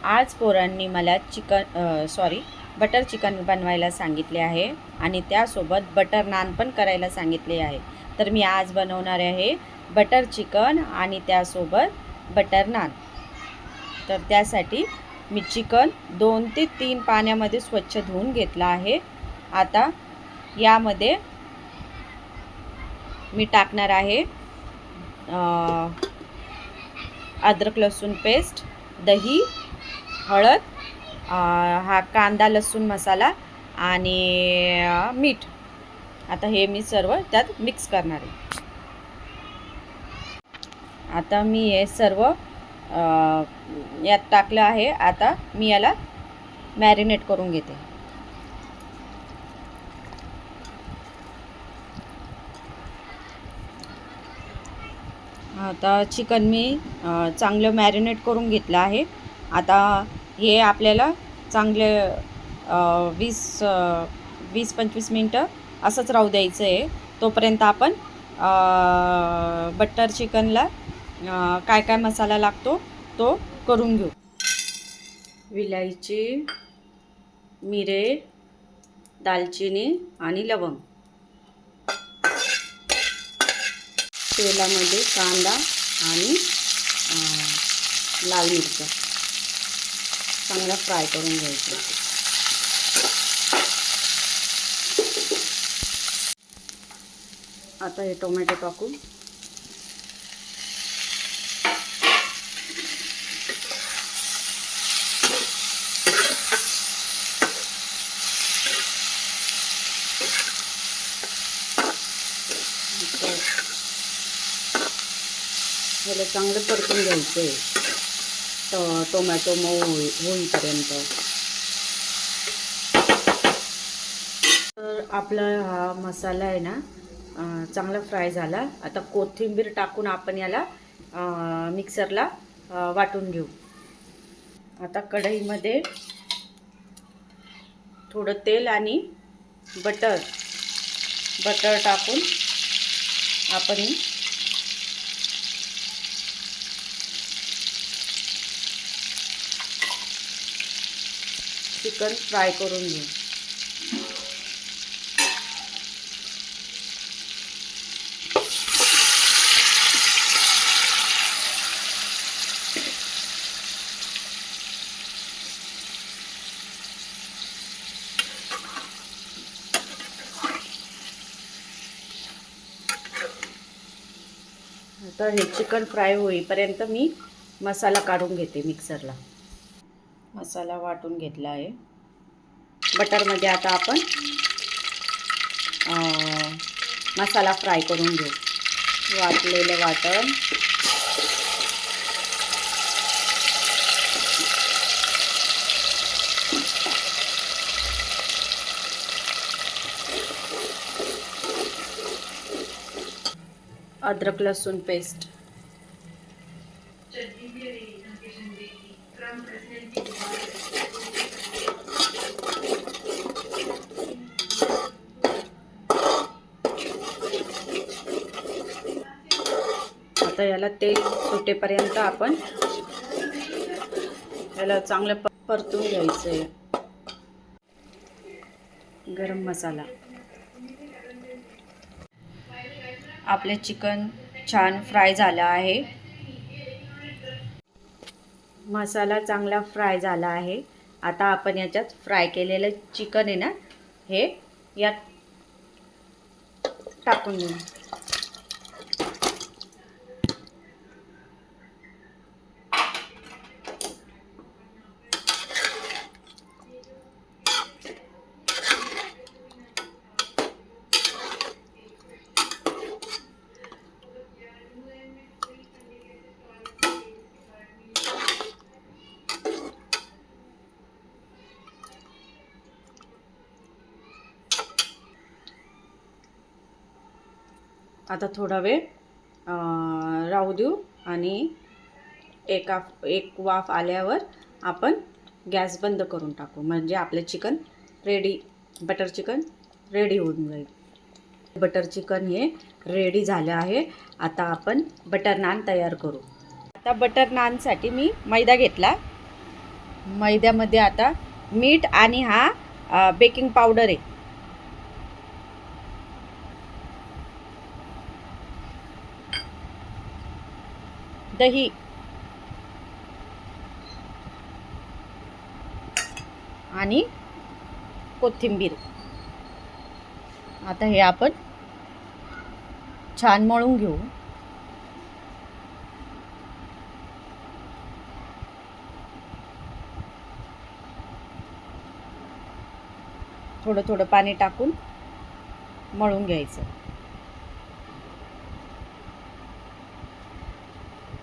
आज पोरांनी मला बटर चिकन बनवायला सांगितले आहे आणि त्यासोबत बटर नान पण करायला सांगितले आहे. तर मी आज बनवणार आहे बटर चिकन आणि त्यासोबत बटर नान. तर त्यासाठी मी चिकन 2 ते 3 पाण्यामध्ये स्वच्छ धुवून घेतला आहे. आता यामध्ये मी टाकणार आहे अद्रक लसूण पेस्ट, दही, हळद, हा कांदा लसूण मसाला आणि मीठ. आता हे मी सर्व त्यात मिक्स करणार आहे. आता मी हे सर्व यात टाकलं आहे. आता मी याला मॅरिनेट करून घेते. आता चिकन मी चांगलं मॅरिनेट करून घेतलं आहे. आता हे आपल्याला चांगले 20-25 मिनटं असंच राहू द्यायचं आहे. तोपर्यंत आपण बटर चिकनला काय काय मसाला लागतो तो करून घेऊ. विलायची, मिरे, दालचिनी आणि लवंग. तेलामध्ये कांदा आणि लाल मिरच्या चांगला फ्राय करून घ्यायचा. आता हे टोमॅटो टाकू. याला चांगलं परतून घ्यायचं आहे टोमॅटो मऊ होईपर्यंत. तर आपला हा मसाला आहे ना चांगला फ्राय झाला. आता कोथिंबीर टाकून आपण याला मिक्सरला वाटून घेऊ. आता कढईमध्ये थोडं तेल आणि बटर टाकून आपण चिकन फ्राय करून घेऊ. तर हे चिकन फ्राय होईपर्यंत मी मसाला काढून घेते मिक्सरला. मसाला वाटून घेतला आहे. बटरमध्ये आता आपण मसाला फ्राय करून घेऊ. वाटलेलं वाटण, अद्रक लसूण पेस्ट, आता याला तेल सुटेपर्यंत आपण याला चांगलं परतून घ्यायचं आहे. गरम मसाला. आपले चिकन छान फ्राय झाला आहे. मसाला चांगला फ्राय झाला आहे. आता आपण याच्यात फ्राय केलेलं चिकन आहे ना हे यात टाकून घेऊ. आता थोडा वेळ राहू देऊ आणि एक वाफ आल्यावर आपण गॅस बंद करून टाकू. म्हणजे आपले चिकन बटर चिकन रेडी होऊन जाईल. बटर चिकन हे रेडी झालं आहे. आता आपण बटर नान तयार करू. आता बटर नानसाठी मी मैदा घेतला. मैद्यामध्ये आता मीठ आणि हा बेकिंग पावडर आहे. दही आणि कोथिंबीर. आता हे आपण छान मळून घेऊ. थोडं थोडं पाणी टाकून मळून घ्यायचं.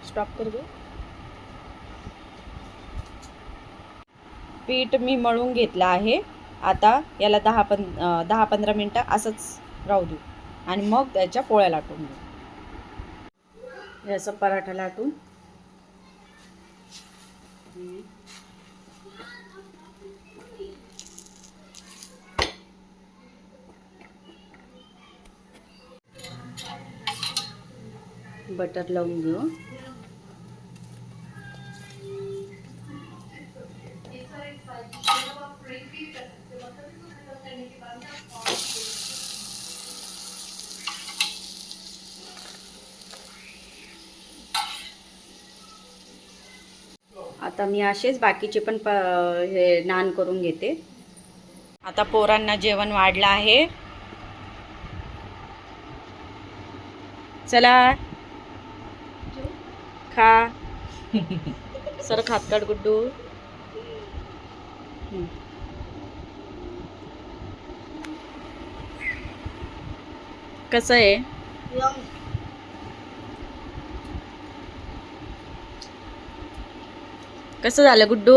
स्टॉप कर गं. पीठ मी मळून घेतलं आहे. आता याला 10-15 मिनटं असंच राहू देऊ आणि मग त्याच्या पोळ्या लाटून घेऊ. याचा पराठा लाटून बटर लावून घेऊ. आता मी असेच बाकीचे पण हे नान करून घेते. आता पोरांना जेवण वाढलं आहे. चला खा. सर खात काढ गुड्डू. कसं आहे? कसं झालं गुड्डू?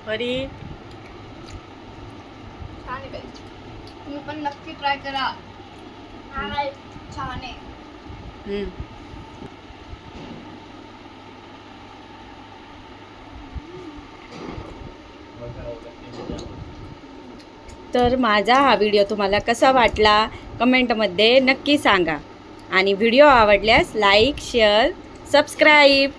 हरी छान आहे बाई. तुम्ही पण नक्की ट्राय करा. छान आहे. तर माझा हा व्हिडिओ तुम्हाला कसा वाटला कमेंटमध्ये नक्की सांगा आणि व्हिडिओ आवडल्यास लाईक शेअर सबस्क्राईब